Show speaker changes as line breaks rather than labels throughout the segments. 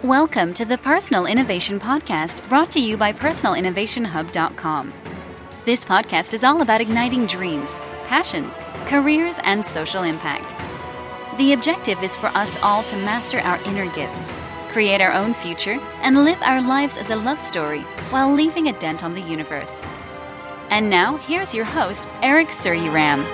Welcome to the Personal Innovation Podcast, brought to you by personalinnovationhub.com. This podcast is all about igniting dreams, passions, careers, and social impact. The objective is for us all to master our inner gifts, create our own future, and live our lives as a love story while leaving a dent on the universe. And now, here's your host, Eric Suryaram.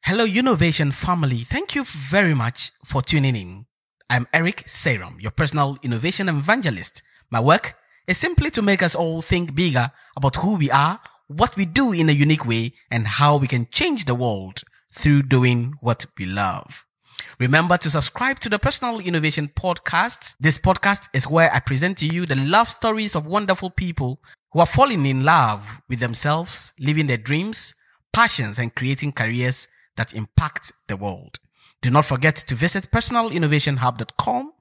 Hello, Innovation family. Thank you very much for tuning in. I'm Eric Suryaram, your personal innovation evangelist. My work is simply to make us all think bigger about who we are, what we do in a unique way, and how we can change the world through doing what we love. Remember to subscribe to the Personal Innovation Podcast. This podcast is where I present to you the love stories of wonderful people who are falling in love with themselves, living their dreams, passions, and creating careers that impact the world. Do not forget to visit personalinnovationhub.com.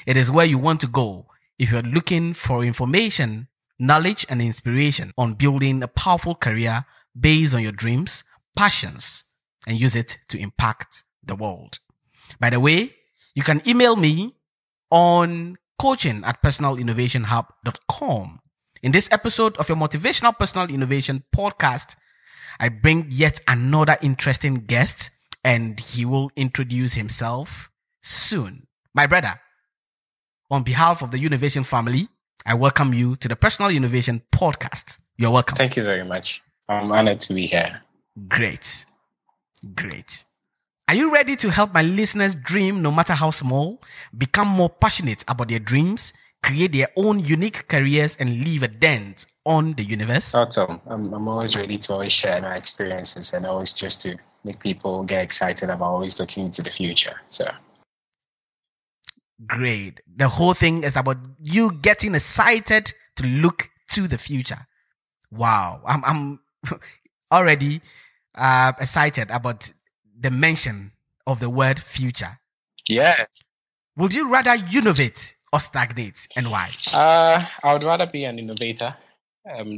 It is where you want to go if you're looking for information, knowledge, and inspiration on building a powerful career based on your dreams, passions, and use it to impact the world. By the way, you can email me on coaching@personalinnovationhub.com. In this episode of your Motivational Personal Innovation Podcast, I bring yet another interesting guest, and he will introduce himself soon. My brother, on behalf of the Innovation family, I welcome you to the Personal Innovation Podcast. You're welcome.
Thank you very much. I'm honored to be here.
Great. Are you ready to help my listeners dream, no matter how small, become more passionate about their dreams, create their own unique careers, and leave a dent on the universe?
Awesome. I'm always ready to always share my experiences and always just to make people get excited about always looking into the future. So
great. The whole thing is about you getting excited to look to the future. Wow. I'm already excited about the mention of the word future.
Yeah.
Would you rather innovate or stagnate, and why?
I would rather be an innovator.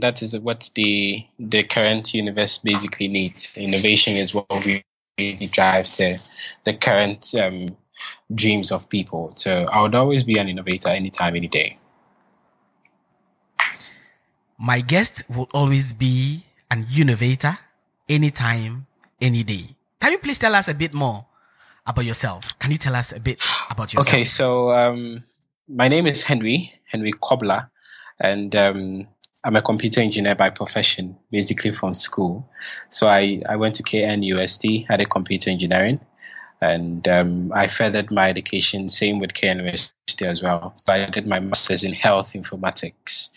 That is what the current universe basically needs. Innovation is what really drives the current dreams of people. So I would always be an innovator anytime, any day.
My guest will always be an innovator anytime, any day. Can you please tell us a bit more about yourself? Can you tell us a bit about yourself?
Okay, so my name is Henry Cobblah, and I'm a computer engineer by profession, basically from school. So I went to KNUST, had a computer engineering, and I furthered my education, same with KNUST as well. So I did my master's in health informatics.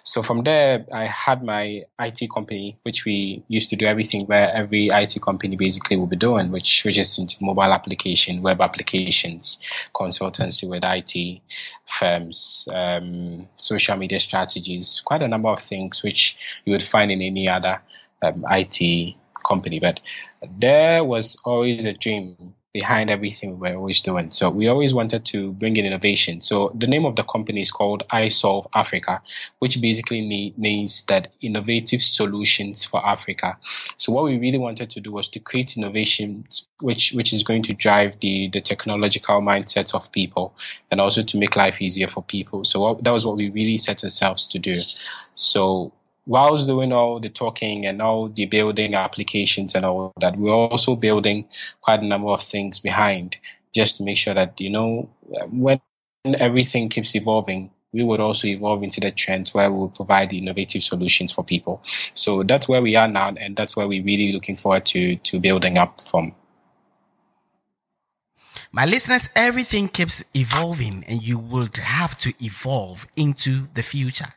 So from there, I had my IT company, which we used to do everything where every IT company basically will be doing, which is into mobile application, web applications, consultancy with IT firms, social media strategies, quite a number of things which you would find in any other IT company. But there was always a dream behind everything we were always doing. So we always wanted to bring in innovation. So the name of the company is called I Solve Africa, which basically means that innovative solutions for Africa. So what we really wanted to do was to create innovations which is going to drive the technological mindsets of people and also to make life easier for people. So that was what we really set ourselves to do. So whilst doing all the talking and all the building applications and all that, we're also building quite a number of things behind just to make sure that, when everything keeps evolving, we would also evolve into the trends where we will provide innovative solutions for people. So that's where we are now, and that's where we're really looking forward to building up from.
My listeners, everything keeps evolving, and you would have to evolve into the future.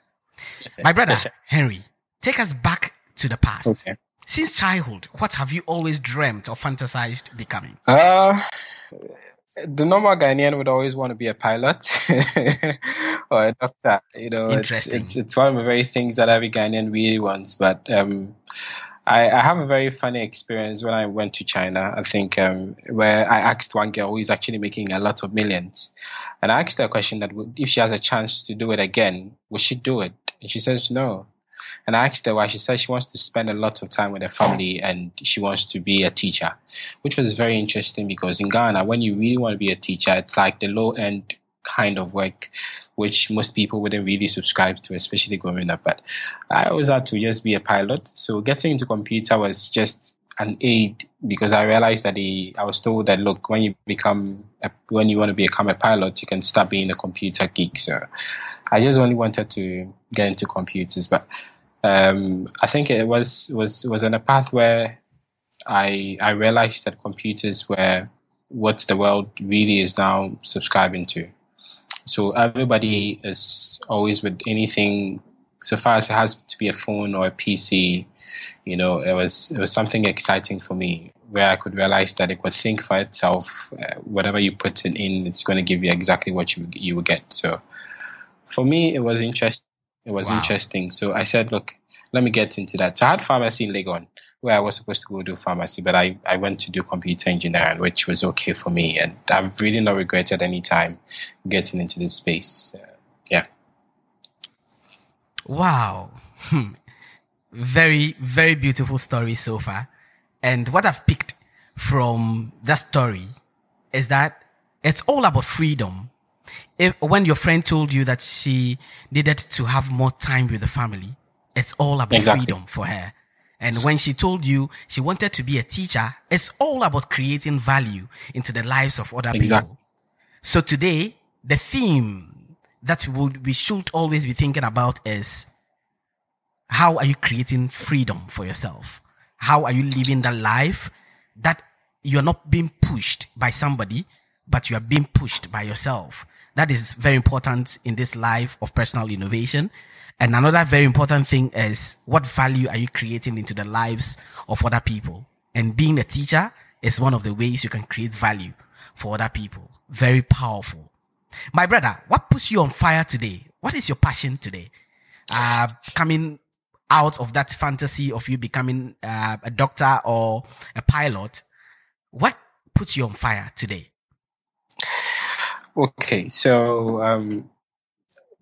My brother, Henry, take us back to the past.
Okay.
Since childhood, what have you always dreamt or fantasized becoming?
The normal Ghanaian would always want to be a pilot or a doctor.
Interesting.
It's one of the very things that every Ghanaian really wants. But I have a very funny experience when I went to China, I think, where I asked one girl who is actually making a lot of millions. And I asked her a question that if she has a chance to do it again, would she do it? And she says no. And I asked her why. She said she wants to spend a lot of time with her family and she wants to be a teacher, which was very interesting because in Ghana, when you really want to be a teacher, it's like the low end kind of work, which most people wouldn't really subscribe to, especially growing up. But I always had to just be a pilot. So getting into computer was just an aid because I realized that I was told that, look, when you want to become a pilot, you can start being a computer geek. So I just only wanted to get into computers. But I think it was on a path where I realized that computers were what the world really is now subscribing to. So everybody is always with anything, so far as it has to be a phone or a PC. You know, it was something exciting for me where I could realize that it could think for itself. Whatever you put it in, it's going to give you exactly what you will get. So for me, it was interesting. Interesting. So I said, look, let me get into that. So I had pharmacy in Legon, where I was supposed to go do pharmacy, but I went to do computer engineering, which was okay for me. And I've really not regretted any time getting into this space. Yeah.
Wow. Very, very beautiful story so far. And what I've picked from that story is that it's all about freedom. When your friend told you that she needed to have more time with the family, it's all about freedom for her. And when she told you she wanted to be a teacher, it's all about creating value into the lives of other people. So today, the theme that we should always be thinking about is, how are you creating freedom for yourself? How are you living that life that you're not being pushed by somebody, but you are being pushed by yourself? That is very important in this life of personal innovation. And another very important thing is, what value are you creating into the lives of other people? And being a teacher is one of the ways you can create value for other people. Very powerful. My brother, what puts you on fire today? What is your passion today? Coming out of that fantasy of you becoming a doctor or a pilot, what puts you on fire today?
Okay, so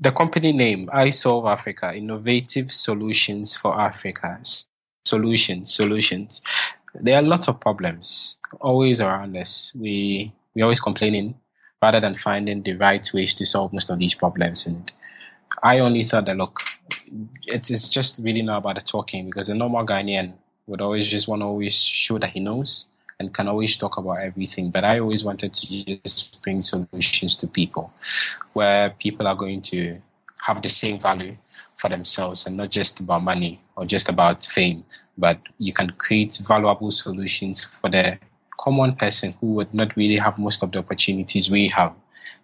the company name, I Solve Africa, Innovative Solutions for Africa. Solutions. There are lots of problems always around us. We're always complaining rather than finding the right ways to solve most of these problems. And I only thought that, look, it is just really not about the talking, because a normal Ghanaian would always just want to always show that he knows and can always talk about everything. But I always wanted to just bring solutions to people where people are going to have the same value for themselves and not just about money or just about fame, but you can create valuable solutions for the common person who would not really have most of the opportunities we have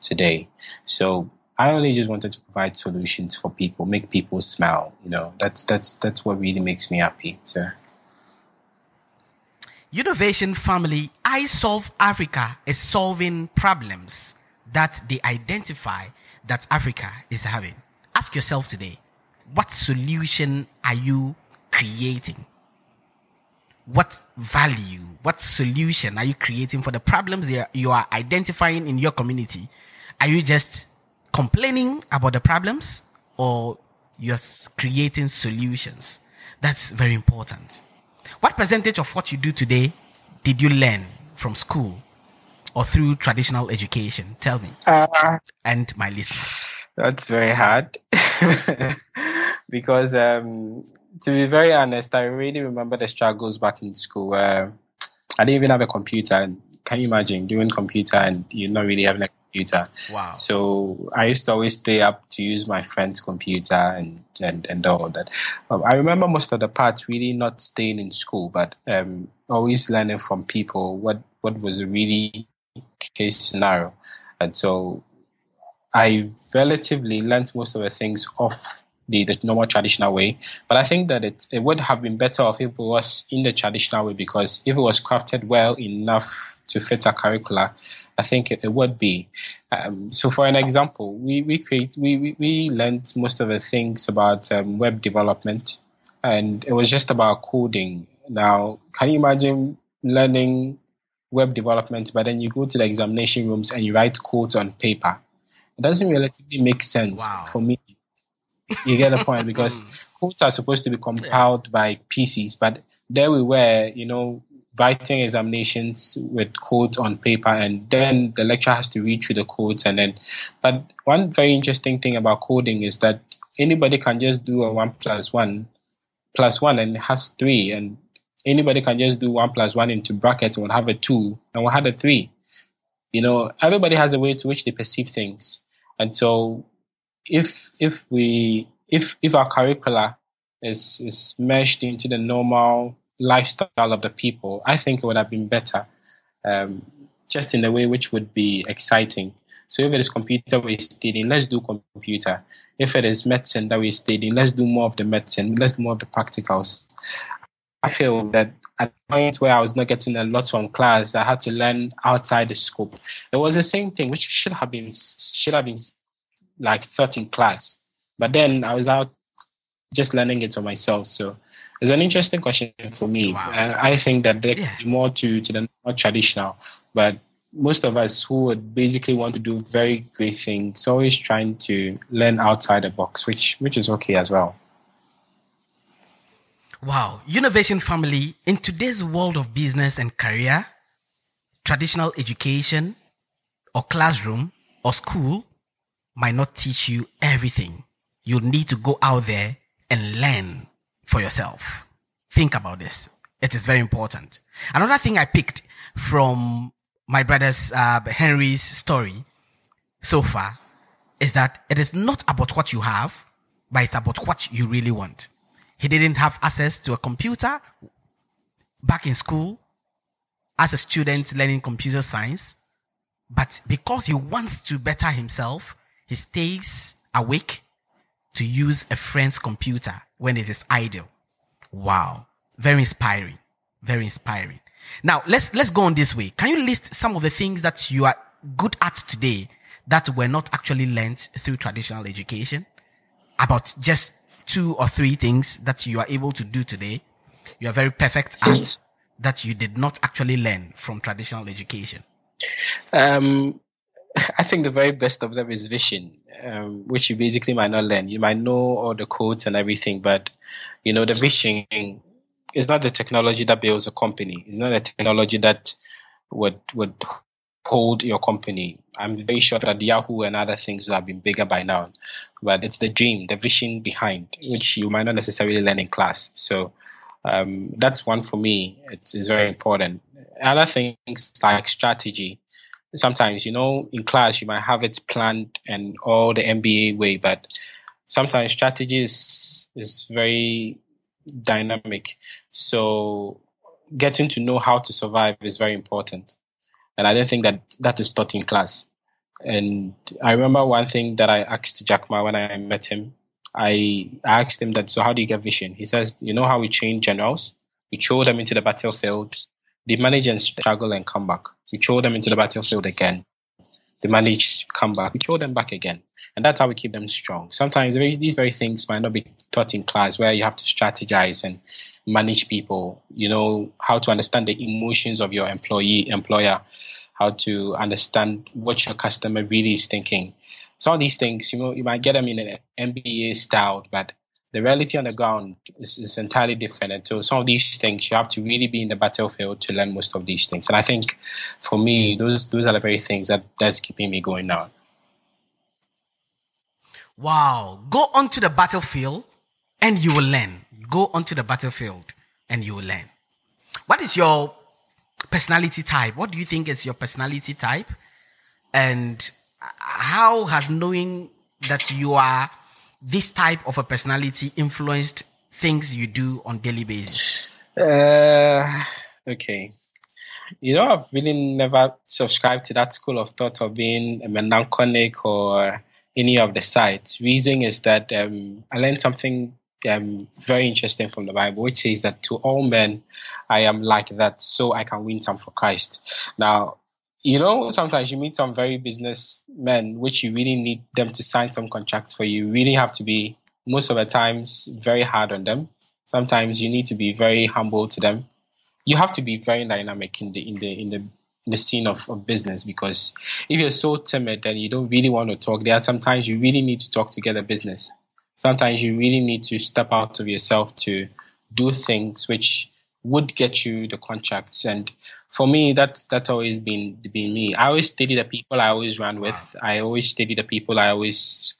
today. So I only just wanted to provide solutions for people, make people smile. You know, that's what really makes me happy. So,
Innovation Family, I Solve Africa is solving problems that they identify that Africa is having. Ask yourself today, what solution are you creating? What value, what solution are you creating for the problems you are identifying in your community? Are you just complaining about the problems, or you're creating solutions? That's very important. What percentage of what you do today did you learn from school or through traditional education? Tell me and my listeners.
That's very hard because to be very honest, I really remember the struggles back in school where I didn't even have a computer. And can you imagine doing computer and you're not really having a computer?
Wow.
So I used to always stay up to use my friend's computer and all that. I remember most of the parts really not staying in school, but always learning from people what was a really case scenario. And so I relatively learned most of the things off the normal traditional way, but I think that it would have been better off if it was in the traditional way, because if it was crafted well enough to fit a curricula, I think it would be. So for an example, we learned most of the things about web development, and it was just about coding. Now, can you imagine learning web development, but then you go to the examination rooms and you write codes on paper? It doesn't relatively make sense for me. You get the point? Because codes are supposed to be compiled by PCs, but there we were, writing examinations with codes on paper, and then the lecturer has to read through the codes. But one very interesting thing about coding is that anybody can just do a 1 + 1 + 1 and it has 3, and anybody can just do 1 + 1 into brackets and will have a 2 and will have a 3. Everybody has a way to which they perceive things, and so if our curricula is meshed into the normal lifestyle of the people, I think it would have been better, just in a way which would be exciting. So if it is computer we're studying, let's do computer. If it is medicine that we're studying, let's do more of the medicine. Let's do more of the practicals. I feel that at the point where I was not getting a lot from class, I had to learn outside the scope. It was the same thing, which should have been like taught in class. But then I was out just learning it on myself. So it's an interesting question for me.
Wow.
I think that there could be more to the more traditional, but most of us who would basically want to do very great things, always trying to learn outside the box, which is okay as well.
Wow. Innovation family, in today's world of business and career, traditional education or classroom or school might not teach you everything. You need to go out there and learn for yourself. Think about this. It is very important. Another thing I picked from my brother's Henry's story so far is that it is not about what you have, but it's about what you really want. He didn't have access to a computer back in school as a student learning computer science, but because he wants to better himself, he stays awake to use a friend's computer when it is idle. Wow. Very inspiring. Very inspiring. Now, let's go on this way. Can you list some of the things that you are good at today that were not actually learned through traditional education? About just 2 or 3 things that you are able to do today, you are very perfect at, that you did not actually learn from traditional education.
I think the very best of them is vision, which you basically might not learn. You might know all the codes and everything, but the vision is not the technology that builds a company. It's not a technology that would hold your company. I'm very sure that Yahoo and other things have been bigger by now, but it's the dream, the vision behind, which you might not necessarily learn in class. So that's one for me. It's very important. Other things like strategy. Sometimes, in class, you might have it planned and all the MBA way, but sometimes strategy is very dynamic. So getting to know how to survive is very important. And I don't think that is taught in class. And I remember one thing that I asked Jack Ma when I met him. I asked him that, so how do you get vision? He says, how we train generals? We throw them into the battlefield. They manage and struggle and come back. We throw them into the battlefield again. They manage, come back. We throw them back again. And that's how we keep them strong. Sometimes these very things might not be taught in class, where you have to strategize and manage people, how to understand the emotions of your employer, how to understand what your customer really is thinking. Some of these things, you might get them in an MBA style, but the reality on the ground is entirely different. And so some of these things, you have to really be in the battlefield to learn most of these things. And I think for me, those are the very things that's keeping me going now.
Wow. Go onto the battlefield and you will learn. Go onto the battlefield and you will learn. What is your personality type? What do you think is your personality type? And how has knowing that you are this type of a personality influenced things you do on daily basis?
Okay. I've really never subscribed to that school of thought of being a melancholic or any of the sides. Reason is that I learned something very interesting from the Bible, which says that to all men I am like that, so I can win some for Christ. Now, sometimes you meet some very business men, which you really need them to sign some contracts for you. You really have to be, most of the times, very hard on them. Sometimes you need to be very humble to them. You have to be very dynamic in the scene of business, because if you're so timid and you don't really want to talk, there are sometimes you really need to talk to get a business. Sometimes you really need to step out of yourself to do things which would get you the contracts. And for me, that's always been me. I always study the people I always run with. I always study the people I always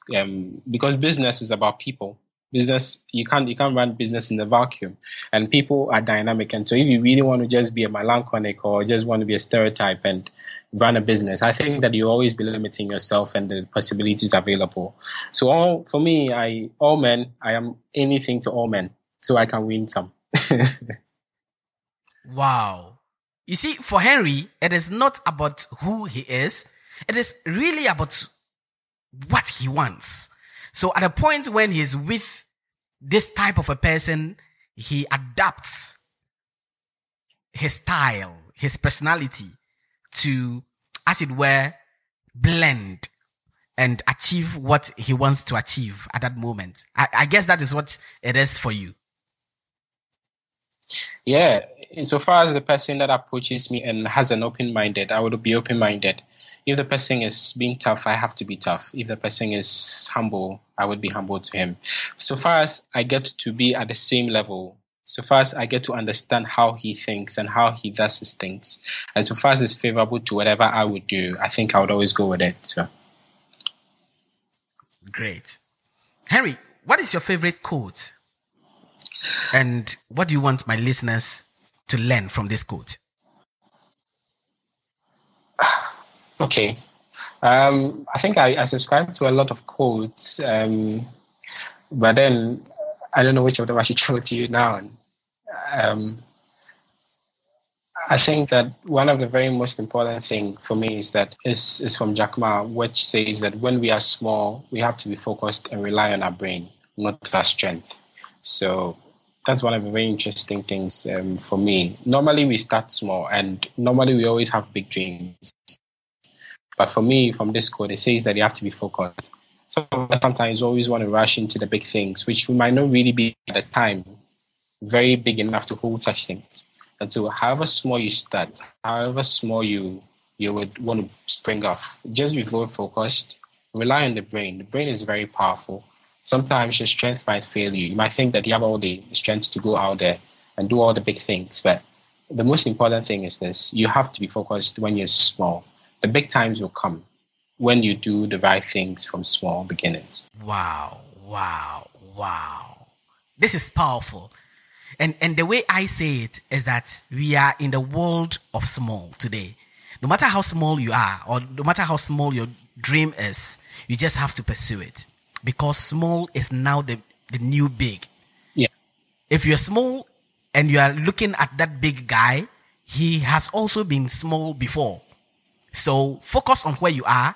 because business is about people. Business, you can't run business in a vacuum, and people are dynamic. And so if you really want to just be a melancholic or just want to be a stereotype and run a business, I think that you always be limiting yourself and the possibilities available. So I am anything to all men, so I can win some.
Wow. You see, for Henry, it is not about who he is. It is really about what he wants. So at a point when he's with this type of a person, he adapts his style, his personality to, as it were, blend and achieve what he wants to achieve at that moment. I guess that is what it is for you.
Yeah. So far as the person that approaches me and has an open-minded, I would be open-minded. If the person is being tough, I have to be tough. If the person is humble, I would be humble to him. So far as I get to be at the same level, so far as I get to understand how he thinks and how he does his things, and so far as it's favorable to whatever I would do, I think I would always go with it. So.
Great. Henry, what is your favorite quote? And what do you want my listeners to learn from this quote?
Okay. I think I subscribe to a lot of quotes, but then I don't know which of them I should show to you now. I think that one of the very most important thing for me is from Jack Ma, which says that when we are small, we have to be focused and rely on our brain, not our strength. So that's one of the very interesting things for me. Normally we start small, and normally we always have big dreams. But for me, from this quote, it says that you have to be focused. So sometimes you always want to rush into the big things, which might not really be at the time very big enough to hold such things. And so however small you start, however small you would want to spring off, just be very focused, rely on the brain. The brain is very powerful. Sometimes your strength might fail you. You might think that you have all the strength to go out there and do all the big things. But the most important thing is this: you have to be focused when you're small. The big times will come when you do the right things from small beginnings.
Wow. This is powerful. And the way I say it is that we are in the world of small today. No matter how small you are, or no matter how small your dream is, you just have to pursue it. Because small is now the new big.
Yeah.
If you're small and you are looking at that big guy, he has also been small before. So focus on where you are,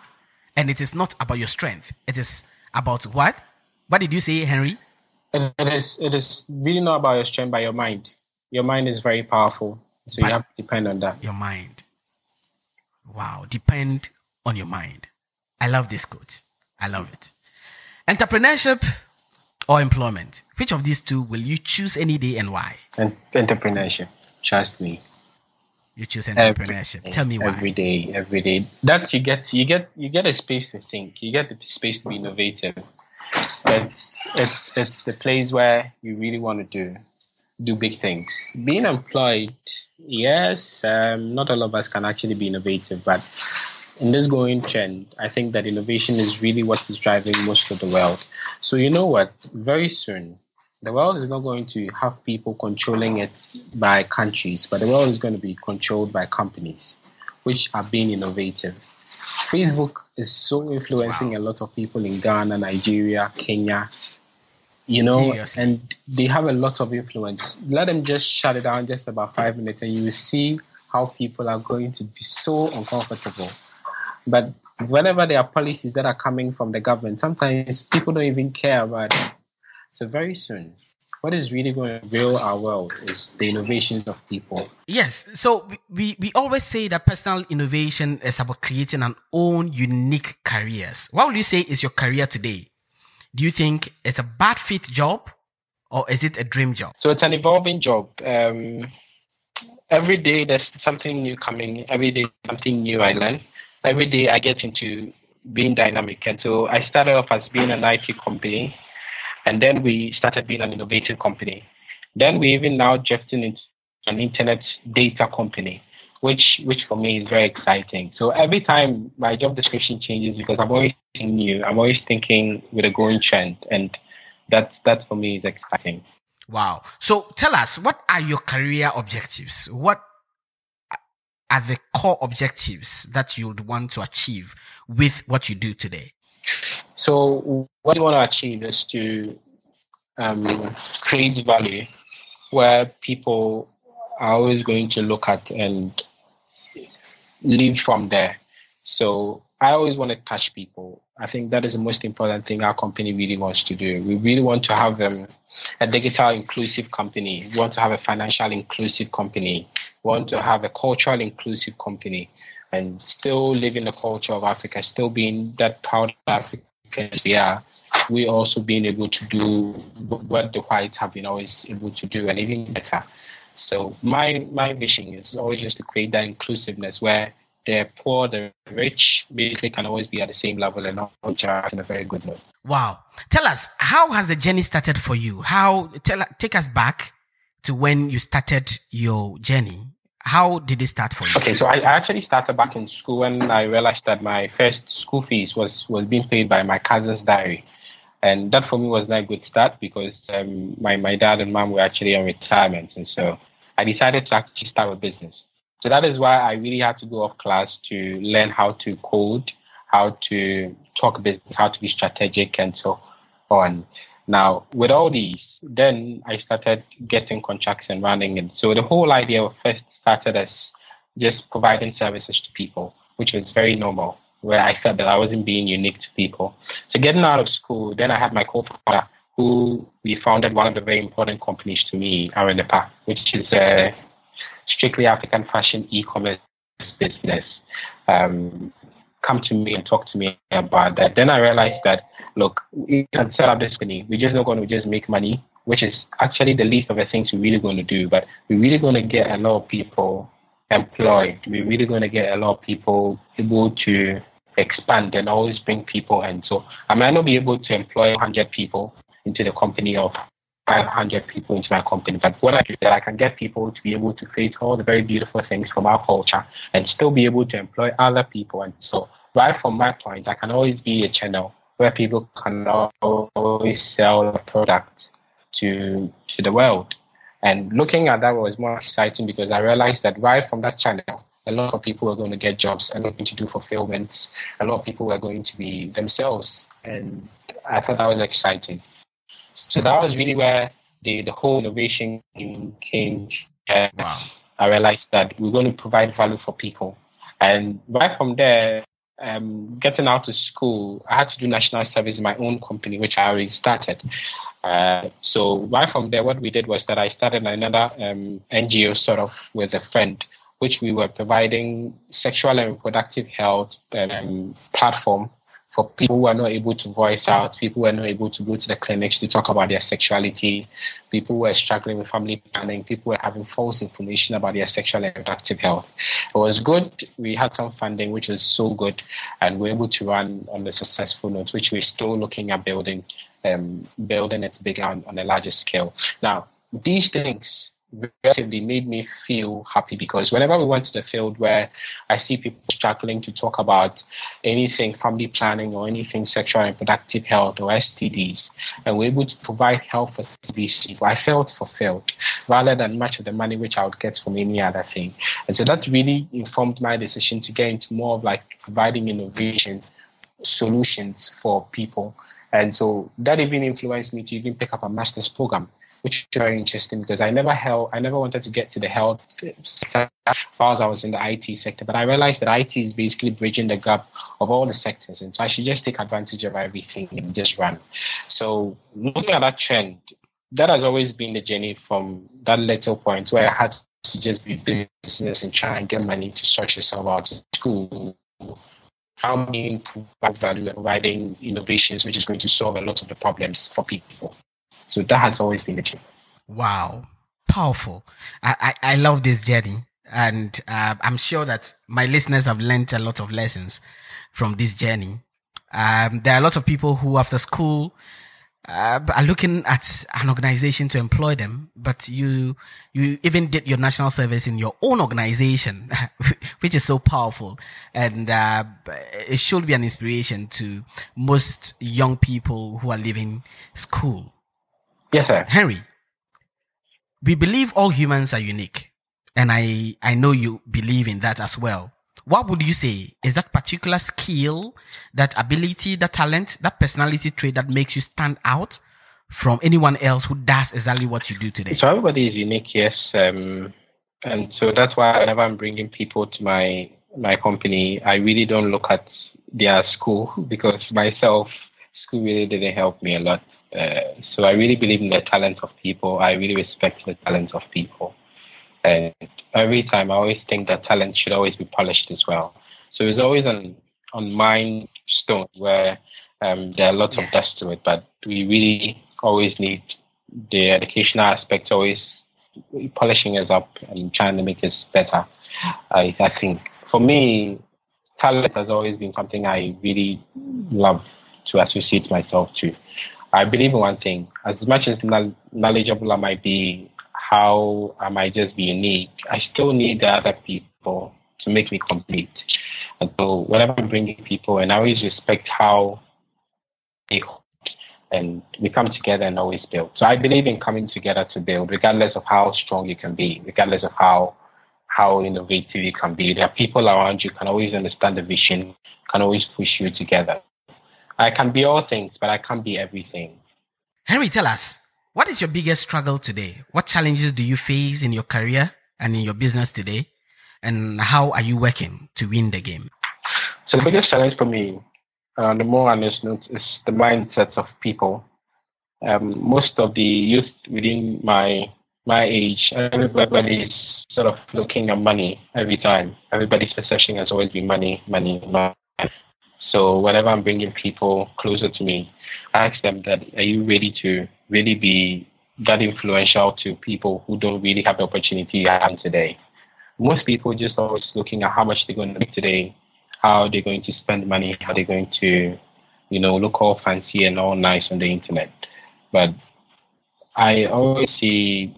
and it is not about your strength. It is about what? What did you say, Henry?
It is really not about your strength, but your mind. Your mind is very powerful, so you have to depend on that.
Your mind. Wow, depend on your mind. I love this quote. I love it. Entrepreneurship or employment? Which of these two will you choose any day, and why?
Entrepreneurship. Trust me.
You choose entrepreneurship. Tell me why.
Every day. That you get a space to think. You get the space to be innovative. It's the place where you really want to do big things. Being employed, yes, not all of us can actually be innovative, but in this going trend, I think that innovation is really what is driving most of the world. So you know what? Very soon, the world is not going to have people controlling it by countries, but the world is going to be controlled by companies, which are being innovative. Facebook is so influencing a lot of people in Ghana, Nigeria, Kenya,
Seriously.
and they have a lot of influence. Let them just shut it down just about 5 minutes, and you will see how people are going to be so uncomfortable. But whenever there are policies that are coming from the government, sometimes people don't even care about it. So very soon, what is really going to rule our world is the innovations of people.
Yes. So we always say that personal innovation is about creating an own unique careers. What would you say is your career today? Do you think it's a bad fit job, or is it a dream job?
So it's an evolving job. Every day there's something new coming. Every day something new I learn. Every day I get into being dynamic. And so I started off as being an IT company. And then we started being an innovative company. Then we even now drifting into an internet data company, which for me is very exciting. So every time my job description changes, because I'm always thinking new, I'm always thinking with a growing trend, and that for me is exciting.
Wow. So tell us, what are your career objectives? What are the core objectives that you would want to achieve with what you do today?
So what you want to achieve is to create value where people are always going to look at and live from there. So I always want to touch people. I think that is the most important thing our company really wants to do. We really want to have a digital inclusive company. We want to have a financial inclusive company. We want to have a cultural inclusive company, and still live in the culture of Africa, still being that proud Africans we are. We also being able to do what the whites have been always able to do, and even better. So my vision is always just to create that inclusiveness where the poor, the rich, basically can always be at the same level and all interact in a very good note.
Wow. Tell us, how has the journey started for you? Take us back to when you started your journey. How did it start for you?
Okay, so I actually started back in school when I realized that my first school fees was being paid by my cousin's diary. And that for me was not a good start because my dad and mom were actually on retirement. And so I decided to actually start a business. So that is why I really had to go off class to learn how to code, how to talk business, how to be strategic, and so on. Now, with all these, then I started getting contracts and running. And so the whole idea of first started as just providing services to people, which was very normal, where I felt that I wasn't being unique to people. So getting out of school, then I had my co-founder, who we founded one of the very important companies to me, Alibaba, which is strictly African fashion e-commerce business. Come to me and talk to me about that. Then I realized that, look, we can set up this company. We're just not going to just make money, which is actually the least of the things we're really going to do. But we're really going to get a lot of people employed. We're really going to get a lot of people able to expand and always bring people in. So I might not be able to employ 100 people into the company or 500 people into my company, but what I do is that I can get people to be able to create all the very beautiful things from our culture and still be able to employ other people. And so right from my point, I can always be a channel where people can always sell a product to the world. And looking at that was more exciting because I realized that right from that channel, a lot of people are going to get jobs, a lot going to do fulfillments, a lot of people are going to be themselves. And I thought that was exciting. So that was really where the whole innovation came.
Wow.
I realized that we're going to provide value for people. And right from there, getting out of school, I had to do national service in my own company, which I already started. So right from there, what we did was that I started another NGO sort of with a friend, which we were providing sexual and reproductive health platform for people who are not able to voice out, people who are not able to go to the clinics to talk about their sexuality, people who are struggling with family planning, people who are having false information about their sexual and reproductive health. It was good. We had some funding, which was so good, and we were able to run on a successful note, which we're still looking at building it bigger on a larger scale. Now, these things relatively made me feel happy because whenever we went to the field where I see people struggling to talk about anything family planning or anything sexual and reproductive health or STDs, and we're able to provide help for these people, I felt fulfilled rather than much of the money which I would get from any other thing. And so that really informed my decision to get into more of like providing innovation solutions for people. And so that even influenced me to even pick up a master's program, which is very interesting because I never wanted to get to the health sector whilst I was in the IT sector. But I realized that IT is basically bridging the gap of all the sectors. And so I should just take advantage of everything and just run. So looking at that trend, that has always been the journey from that little point where I had to just be business and try and get money to sort yourself out in school. How many provide value and providing innovations, which is going to solve a lot of the problems for people. So that has always been the case.
Wow. Powerful. I love this journey. And I'm sure that my listeners have learned a lot of lessons from this journey. There are a lot of people who after school are looking at an organization to employ them, but you even did your national service in your own organization, which is so powerful. And, it should be an inspiration to most young people who are leaving school.
Yes, sir.
Henry, we believe all humans are unique. And I know you believe in that as well. What would you say is that particular skill, that ability, that talent, that personality trait that makes you stand out from anyone else who does exactly what you do today?
So everybody is unique, yes. And so that's why whenever I'm bringing people to my company, I really don't look at their school, because myself, school really didn't help me a lot. So I really believe in the talent of people. I really respect the talent of people. And every time I always think that talent should always be polished as well. So it's always on mind stone where there are lots of dust to it, but we really always need the educational aspect, always polishing us up and trying to make us better. I think for me, talent has always been something I really love to associate myself to. I believe in one thing: as much as knowledgeable I might be, how I might just be unique, I still need the other people to make me complete. And so whenever I'm bringing people, and I always respect how they hold, and we come together and always build. So I believe in coming together to build, regardless of how strong you can be, regardless of how innovative you can be. There are people around you can always understand the vision, can always push you together. I can be all things, but I can't be everything.
Henry, tell us, what is your biggest struggle today? What challenges do you face in your career and in your business today? And how are you working to win the game?
So the biggest challenge for me, on the more honest note, is the mindsets of people. Most of the youth within my age, everybody is sort of looking at money every time. Everybody's perception has always been money, money, money. So whenever I'm bringing people closer to me, I ask them that, are you ready to really be that influential to people who don't really have the opportunity you have today? Most people just always looking at how much they're going to make today, how they're going to spend money, how they're going to, look all fancy and all nice on the internet. But I always see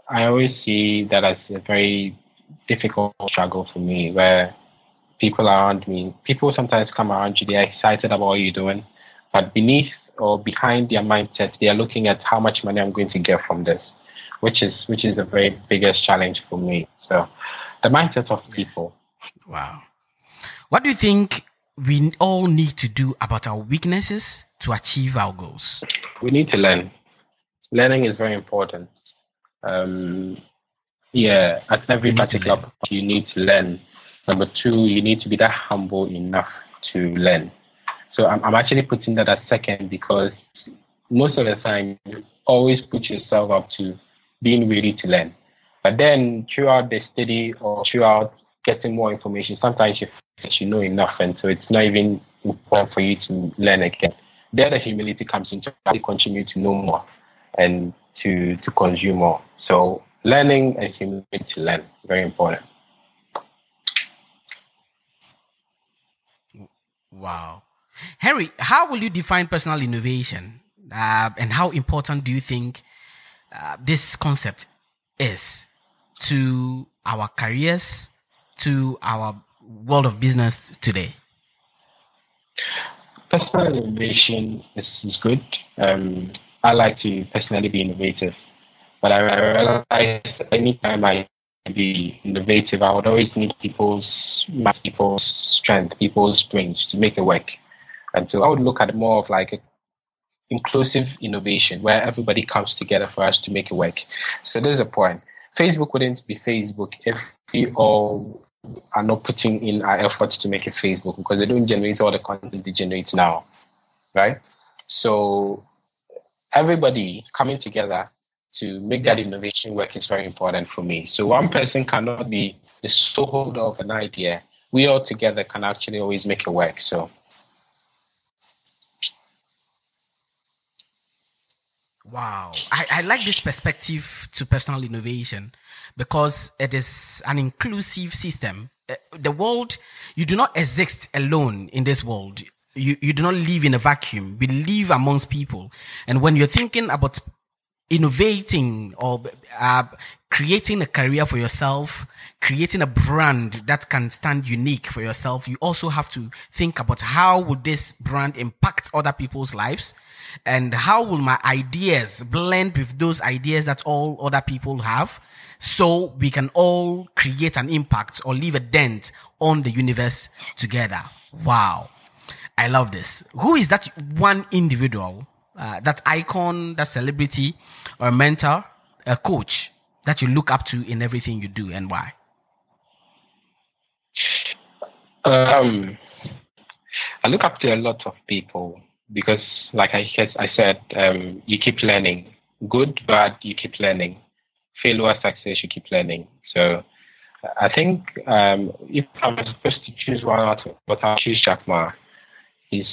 that as a very difficult struggle for me, where people around me, people sometimes come around you, they're excited about what you're doing, but beneath or behind their mindset, they are looking at how much money I'm going to get from this, which is the very biggest challenge for me. So the mindset of people.
Wow. What do you think we all need to do about our weaknesses to achieve our goals?
We need to learn. Learning is very important. At every particular point, you need to learn. Number two, you need to be that humble enough to learn. So I'm actually putting that as second, because most of the time you always put yourself up to being ready to learn. But then throughout the study or throughout getting more information, sometimes you feel that you know enough, and so it's not even important for you to learn again. There the humility comes into to continue to know more and to consume more. So learning and humility to learn, very important.
Wow. Henry, how will you define personal innovation? And how important do you think this concept is to our careers, to our world of business today?
Personal innovation is good. I like to personally be innovative, but I realize anytime I be innovative, I would always need people's strength, people's brains to make it work. And so I would look at it more of like an inclusive innovation where everybody comes together for us to make it work. So there's a point. Facebook wouldn't be Facebook if we all are not putting in our efforts to make it Facebook, because they don't generate all the content they generate now, right? So everybody coming together to make that innovation work is very important for me. So one person cannot be the sole holder of an idea. We all together can actually always make it work. So.
Wow. I like this perspective to personal innovation, because it is an inclusive system. The world, you do not exist alone in this world. you do not live in a vacuum. We live amongst people. And when you're thinking about innovating or creating a career for yourself, creating a brand that can stand unique for yourself, you also have to think about how would this brand impact other people's lives, and how will my ideas blend with those ideas that all other people have, so we can all create an impact or leave a dent on the universe together. Wow. I love this. Who is that one individual, that icon, that celebrity or mentor, a coach that you look up to in everything you do, and why?
I look up to a lot of people because, like I said, you keep learning. Good, bad, you keep learning. Failure, success, you keep learning. So I think if I was supposed to choose one out, but I'll choose Jack Ma. He's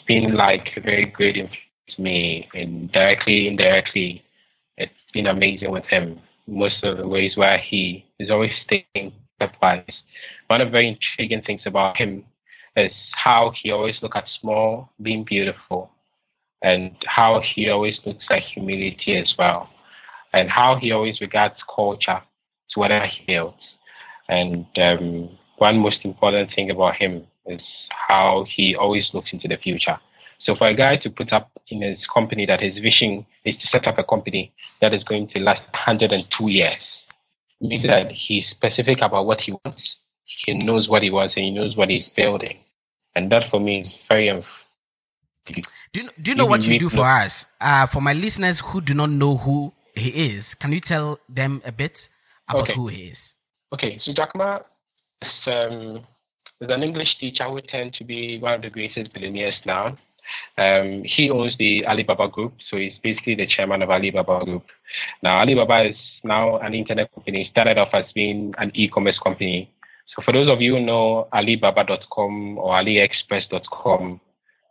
been like a very great influence to me, and directly, indirectly, it's been amazing with him. Most of the ways where he is always staying stepwise. One of the very intriguing things about him is how he always looks at small being beautiful, and how he always looks at humility as well, and how he always regards culture to whatever he builds. And one most important thing about him is how he always looks into the future. So for a guy to put up in his company that his vision is to set up a company that is going to last 102 years, means that he's specific about what he wants. He knows what he wants and he knows what he's building. And that for me is very
Do you know what you do for us? For my listeners who do not know who he is, can you tell them a bit about who he is?
Okay, so Jack Ma is an English teacher who tend to be one of the greatest billionaires now. He owns the Alibaba Group, so he's basically the chairman of Alibaba Group. Now, Alibaba is now an internet company. It started off as being an e-commerce company. So for those of you who know Alibaba.com or AliExpress.com,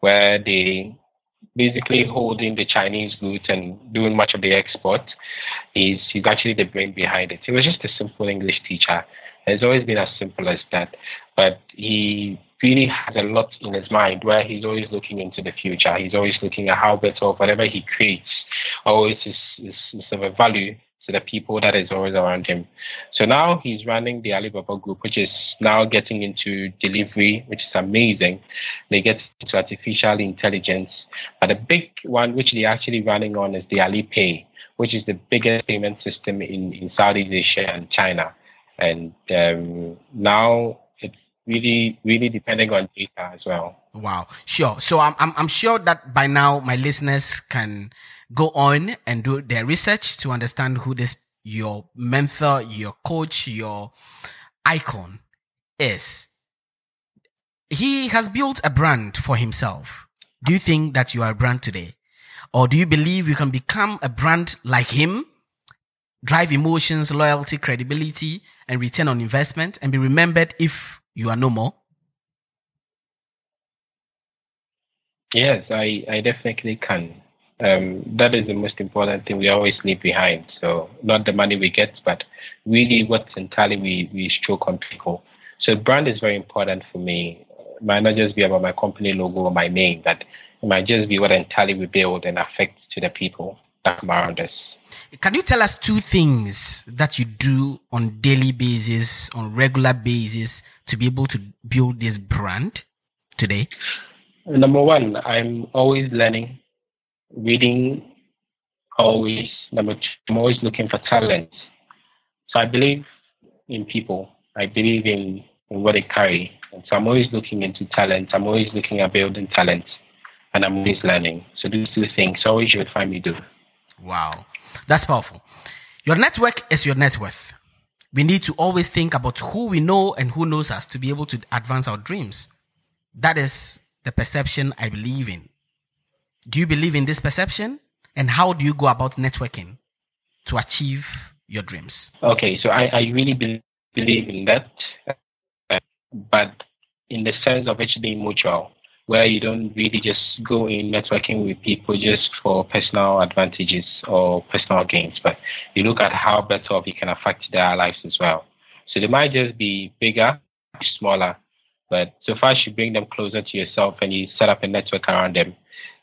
where they basically holding the Chinese goods and doing much of the export, he's actually the brain behind it. He was just a simple English teacher. It's always been as simple as that. But he really has a lot in his mind where he's always looking into the future. He's always looking at how better of whatever he creates always is of a value to the people that is always around him. So now he's running the Alibaba Group, which is now getting into delivery, which is amazing. They get into artificial intelligence. But the big one, which they're actually running on, is the Alipay, which is the biggest payment system in Southeast Asia and China. And now it's really, really depending on data as well.
Wow, sure. So I'm sure that by now my listeners can go on and do their research to understand who this your mentor, your coach, your icon is. He has built a brand for himself. Do you think that you are a brand today, or do you believe you can become a brand like him? Drive emotions, loyalty, credibility, and return on investment, and be remembered if you are no more?
Yes, I definitely can. That is the most important thing we always leave behind. So not the money we get, but really what entirely we stroke on people. So brand is very important for me. It might not just be about my company logo or my name, but it might just be what entirely we build and affect to the people that come around us.
Can you tell us two things that you do on daily basis, on regular basis, to be able to build this brand today?
Number one, I'm always learning, reading, always. Number two, I'm always looking for talent. So I believe in people. I believe in what they carry. And so I'm always looking into talent. I'm always looking at building talent. And I'm always learning. So these two things always you would find me do.
Wow. That's powerful. Your network is your net worth. We need to always think about who we know and who knows us to be able to advance our dreams. That is the perception I believe in. Do you believe in this perception? And how do you go about networking to achieve your dreams?
Okay, so I really believe in that, but in the sense of it being mutual, where you don't really just go in networking with people just for personal advantages or personal gains, but you look at how better you can affect their lives as well. So they might just be bigger, smaller, But so far as you bring them closer to yourself and you set up a network around them,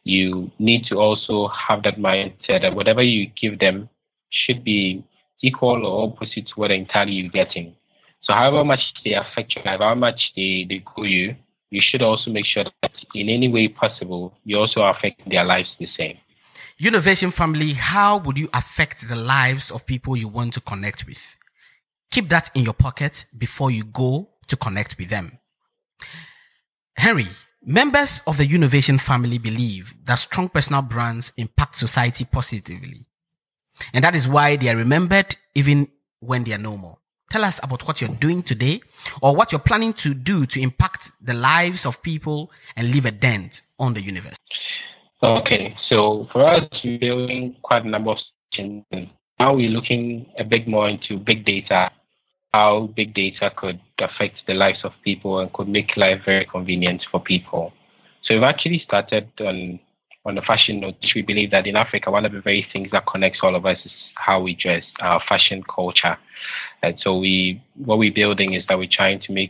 you need to also have that mindset that whatever you give them should be equal or opposite to what entirely you're getting. So however much they affect your life, however much they grow you, you should also make sure that in any way possible, you also affect their lives the same.
Innovation family, how would you affect the lives of people you want to connect with? Keep that in your pocket before you go to connect with them. Henry, members of the Innovation family believe that strong personal brands impact society positively. And that is why they are remembered even when they are no more. Tell us about what you're doing today or what you're planning to do to impact the lives of people and leave a dent on the universe.
Okay, so for us, we're building quite a number of things. Now we're looking a bit more into big data, how big data could affect the lives of people and could make life very convenient for people. So we've actually started on the fashion note, which we believe that in Africa, one of the very things that connects all of us is how we dress, our fashion culture. And so what we're building is that we're trying to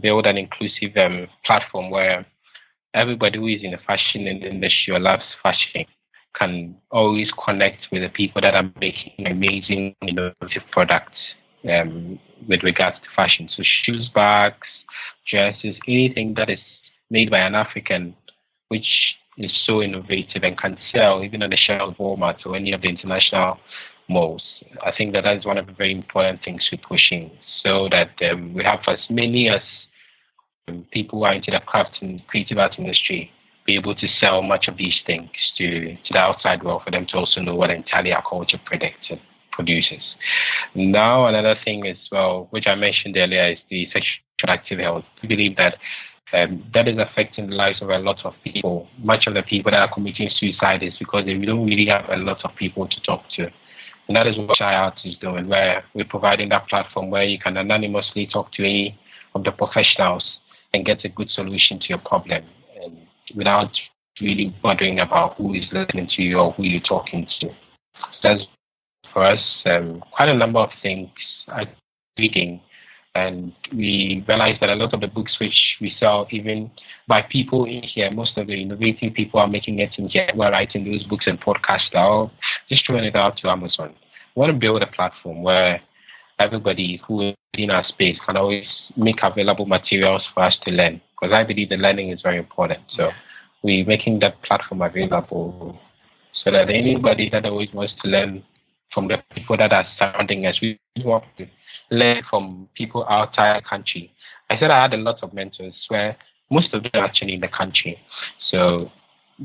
build an inclusive platform where everybody who is in the fashion industry or loves fashion can always connect with the people that are making amazing, innovative products with regards to fashion. So shoes, bags, dresses, anything that is made by an African, which is so innovative and can sell even on the shelf of Walmart or any of the international malls. I think that is one of the very important things we're pushing, so that we have as many as people who are into the craft and creative art industry be able to sell much of these things to the outside world for them to also know what entirely our culture predicts and produces. Now, another thing as well, which I mentioned earlier, is the sexual active health. We believe that that is affecting the lives of a lot of people. Much of the people that are committing suicide is because they don't really have a lot of people to talk to. And that is what Shy Arts is doing, where we're providing that platform where you can anonymously talk to any of the professionals and get a good solution to your problem, and without really bothering about who is listening to you or who you're talking to. So that's for us quite a number of things I'm reading, and we realize that a lot of the books which we sell, even by people in here, most of the innovative people are making it in here. We're writing those books and podcasts out, just throwing it out to Amazon. We want to build a platform where everybody who is in our space can always make available materials for us to learn, because I believe the learning is very important. So we're making that platform available so that anybody that always wants to learn from the people that are surrounding us, we want to learn from people outside the country. I said I had a lot of mentors where most of them are actually in the country. So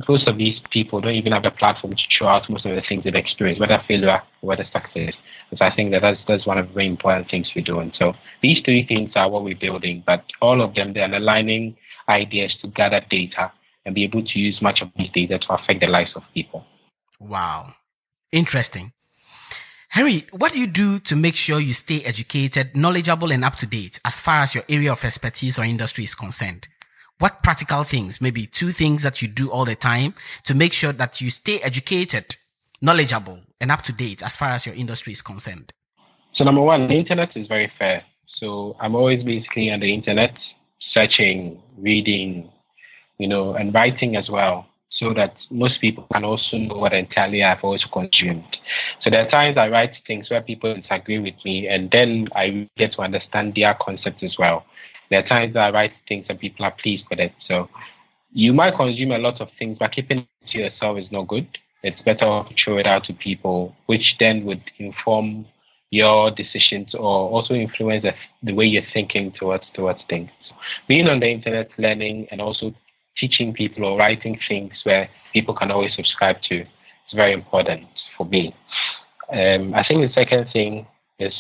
most of these people don't even have a platform to show out most of the things they've experienced, whether failure or whether success. So I think that's one of the very important things we're doing. So these three things are what we're building, but all of them, they're aligning ideas to gather data and be able to use much of these data to affect the lives of people.
Wow. Interesting. Henry, what do you do to make sure you stay educated, knowledgeable, and up to date as far as your area of expertise or industry is concerned? What practical things, maybe 2 things that you do all the time to make sure that you stay educated, knowledgeable, and up to date as far as your industry is concerned?
So number one, the internet is very fair. So I'm always basically on the internet, searching, reading, and writing as well, so that most people can also know what entirely I've also consumed. So there are times I write things where people disagree with me, and then I get to understand their concept as well. There are times that I write things and people are pleased with it. So you might consume a lot of things, but keeping it to yourself is no good. It's better to show it out to people, which then would inform your decisions or also influence the way you're thinking towards things. Being on the internet, learning, and also teaching people or writing things where people can always subscribe to is very important for me. I think the second thing is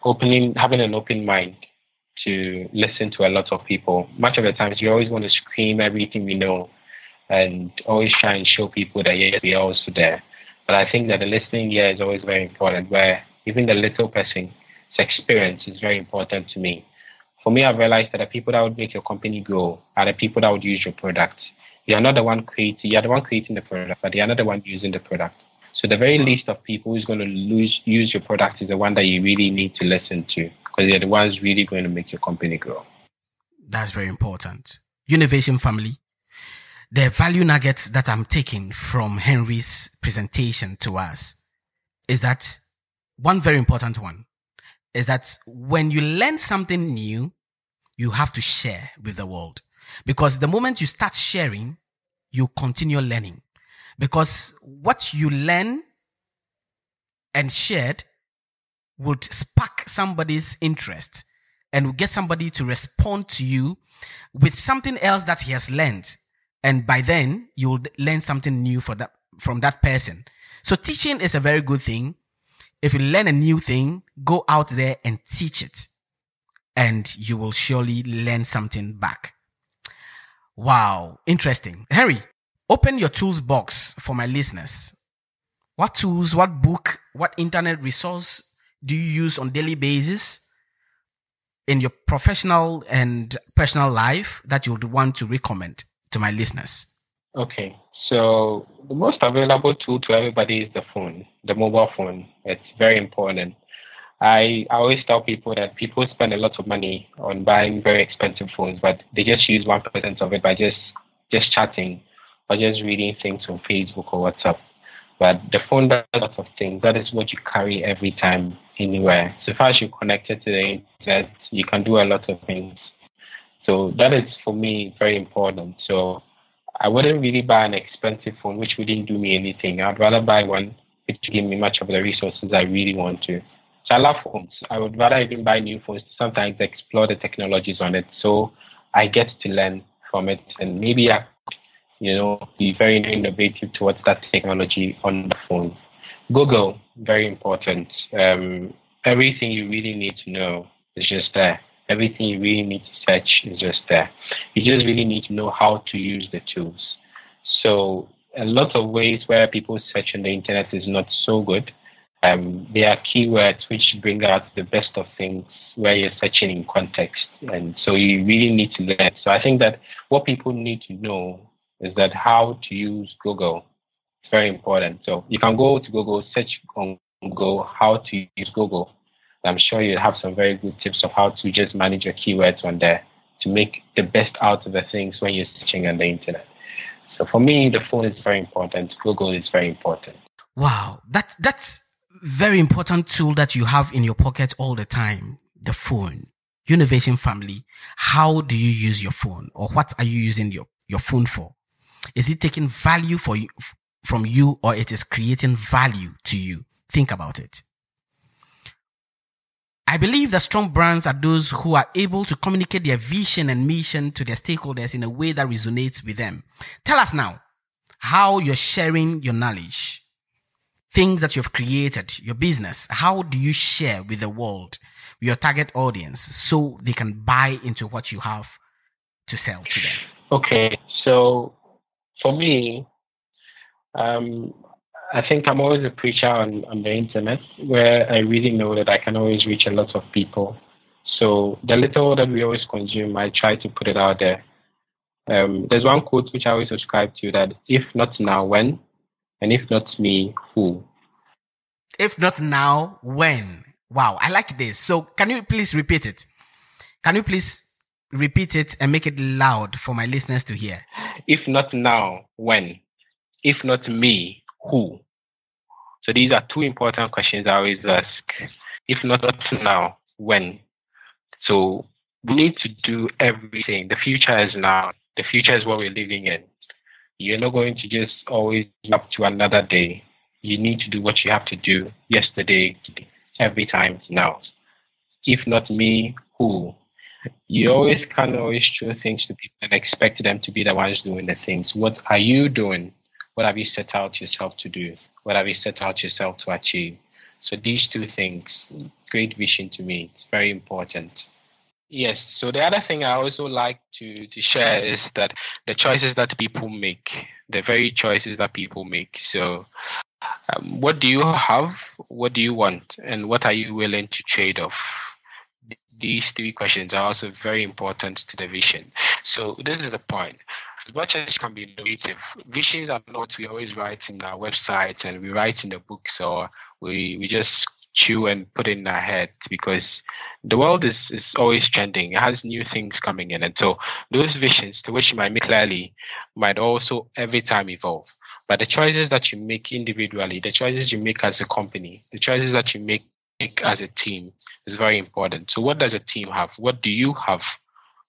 having an open mind to listen to a lot of people. Much of the times you always want to scream everything we know and always try and show people that yes, we are also there. But I think that the listening here is always very important, where even the little person's experience is very important to me. For me, I've realized that the people that would make your company grow are the people that would use your product. You're not the one creating the product, but they are not the one using the product. So the very least of people who's going to use your product is the one that you really need to listen to, because they're the ones really going to make your company grow.
That's very important. Innovation family. The value nuggets that I'm taking from Henry's presentation to us is that one very important one is that when you learn something new, you have to share with the world. Because the moment you start sharing, you continue learning. Because what you learn and shared would spark somebody's interest and will get somebody to respond to you with something else that he has learned. And by then, you will learn something new from that person. So teaching is a very good thing. If you learn a new thing, go out there and teach it. And you will surely learn something back. Wow. Interesting. Henry, open your tools box for my listeners. What tools, what book, what internet resource do you use on a daily basis in your professional and personal life that you would want to recommend to my listeners?
Okay, so the most available tool to everybody is the phone, the mobile phone. It's very important. I always tell people that people spend a lot of money on buying very expensive phones, but they just use 1% of it by just chatting or just reading things on Facebook or WhatsApp. But the phone does a lot of things. That is what you carry every time, anywhere. So far as you're connected to the internet, you can do a lot of things. So that is, for me, very important. So I wouldn't really buy an expensive phone, which wouldn't do me anything. I'd rather buy one which give me much of the resources I really want to. So I love phones. I would rather even buy new phones to sometimes explore the technologies on it. So I get to learn from it, and maybe I be very innovative towards that technology on the phone. Google, very important. Everything you really need to know is just there. Everything you really need to search is just there. You just really need to know how to use the tools. So a lot of ways where people search on the internet is not so good. There are keywords which bring out the best of things where you're searching in context. And so you really need to learn. So I think that what people need to know is that how to use Google. It's very important. So you can go to Google, search on Google how to use Google. I'm sure you'll have some very good tips of how to just manage your keywords on there to make the best out of the things when you're searching on the internet. So for me, the phone is very important. Google is very important.
Wow. That's very important tool that you have in your pocket all the time. The phone. Innovation family. How do you use your phone, or what are you using your phone for? Is it taking value from you, or it is creating value to you? Think about it. I believe that strong brands are those who are able to communicate their vision and mission to their stakeholders in a way that resonates with them. Tell us now how you're sharing your knowledge, things that you've created, your business. How do you share with the world, with your target audience, so they can buy into what you have to sell to them?
Okay, so for me, I think I'm always a preacher on the internet, where I really know that I can always reach a lot of people. So the little that we always consume, I try to put it out there. There's one quote which I always subscribe to, that if not now, when? And if not me, who?
If not now, when? Wow, I like this. So can you please repeat it? Can you please repeat it and make it loud for my listeners to hear?
If not now, when? If not me, who? So these are two important questions I always ask. If not now, when? So we need to do everything. The future is now. The future is what we're living in. You're not going to just always up to another day. You need to do what you have to do yesterday, every time now. If not me, who? You always can't always show things to people and expect them to be the ones doing the things. What are you doing? What have you set out yourself to do? What have you set out yourself to achieve? So these two things, great vision to me. It's very important. Yes. So the other thing I also like to share is that the choices that people make, the very choices that people make. So what do you have? What do you want? And what are you willing to trade off? These three questions are also very important to the vision. So this is the point. As much as it can be innovative, visions are not what we always write in our websites and we write in the books, or we just chew and put it in our head, because the world is always trending. It has new things coming in. And so those visions to which you might make clearly might also every time evolve. But the choices that you make individually, the choices you make as a company, the choices that you make as a team is very important. So what does a team have? What do you have?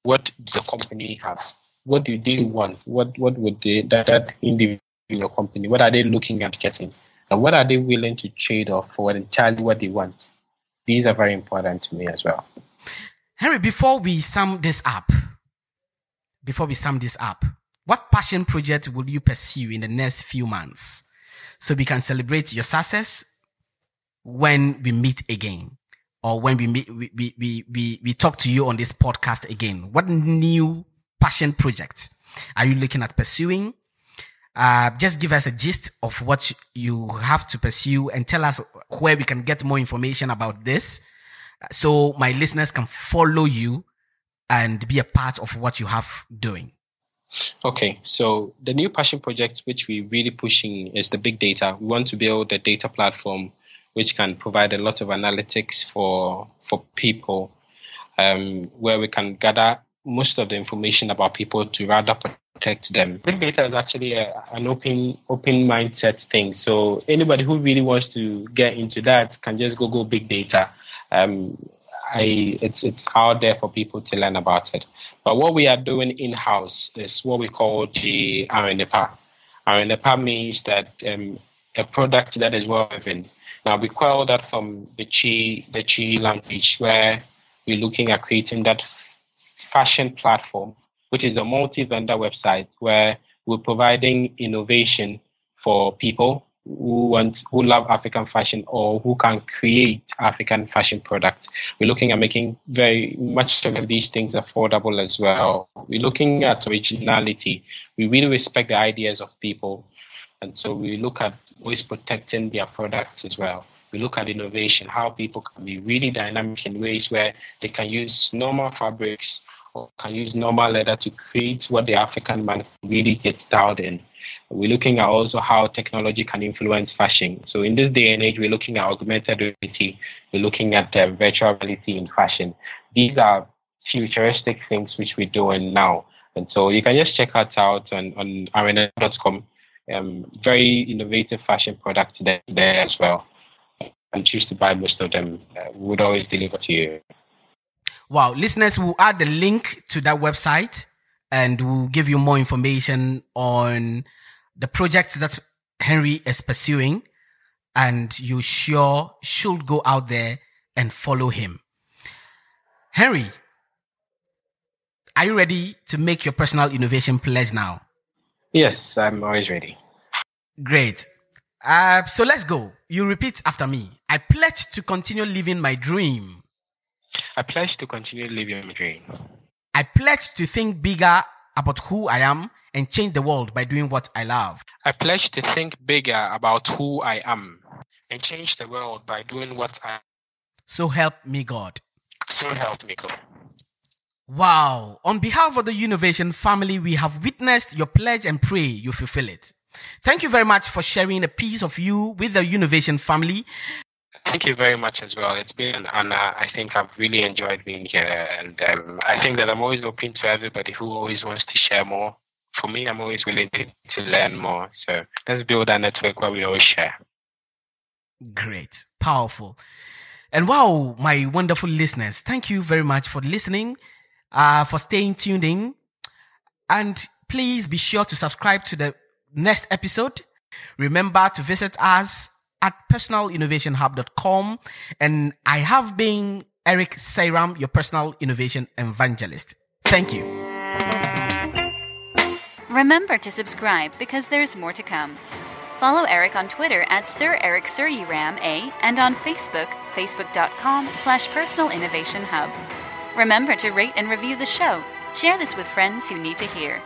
What does the company have? What do they want? What would that individual company, what are they looking at getting? And what are they willing to trade off for entirely what they want? These are very important to me as well.
Henry, before we sum this up, what passion project will you pursue in the next few months so we can celebrate your success when we meet again, or when we talk to you on this podcast again? What new passion project are you looking at pursuing? Just give us a gist of what you have to pursue and tell us where we can get more information about this, so my listeners can follow you and be a part of what you have doing.
Okay, so the new passion project which we're really pushing is the big data. We want to build a data platform which can provide a lot of analytics for people, where we can gather most of the information about people to rather protect them. Big data is actually an open mindset thing. So anybody who really wants to get into that can just go big data. It's out there for people to learn about it. But what we are doing in-house is what we call the RNPA. RNPA means that a product that is woven. Now we call that from the Chi language, where we're looking at creating that fashion platform, which is a multi-vendor website where we're providing innovation for people who love African fashion or who can create African fashion products. We're looking at making very much of these things affordable as well. We're looking at originality. We really respect the ideas of people, and so we look at always protecting their products as well. We look at innovation, how people can be really dynamic in ways where they can use normal fabrics or can use normal leather to create what the African man really gets dialed in. We're looking at also how technology can influence fashion. So in this day and age, we're looking at augmented reality. We're looking at virtual reality in fashion. These are futuristic things which we're doing now. And so you can just check us out on rna.com. Very innovative fashion products there as well. And choose to buy most of them. We would always deliver to you.
Wow. Listeners, we'll add the link to that website and we'll give you more information on the projects that Henry is pursuing, and you sure should go out there and follow him. Henry, are you ready to make your personal innovation pledge now?
Yes, I'm always ready.
Great. So let's go. You repeat after me. I pledge to continue living my dream.
I pledge to continue living my dream.
I pledge to think bigger about who I am and change the world by doing what I love.
I pledge to think bigger about who I am and change the world by doing what I am.
So help me God.
So help me God.
Wow. On behalf of the Innovation family, we have witnessed your pledge and pray you fulfill it. Thank you very much for sharing a piece of you with the Innovation family.
Thank you very much as well. It's been an honor. I think I've really enjoyed being here. And I think that I'm always open to everybody who always wants to share more. For me, I'm always willing to learn more. So let's build a network where we always share.
Great. Powerful. And wow, my wonderful listeners, thank you very much for listening, for staying tuned in. And please be sure to subscribe to the next episode. Remember to visit us at personalinnovationhub.com. And I have been Eric Sayram, your personal innovation evangelist. Thank you.
Remember to subscribe because there's more to come. Follow Eric on Twitter at Sir Eric Suryram A and on Facebook, facebook.com/Personal Innovation Hub. Remember to rate and review the show. Share this with friends who need to hear.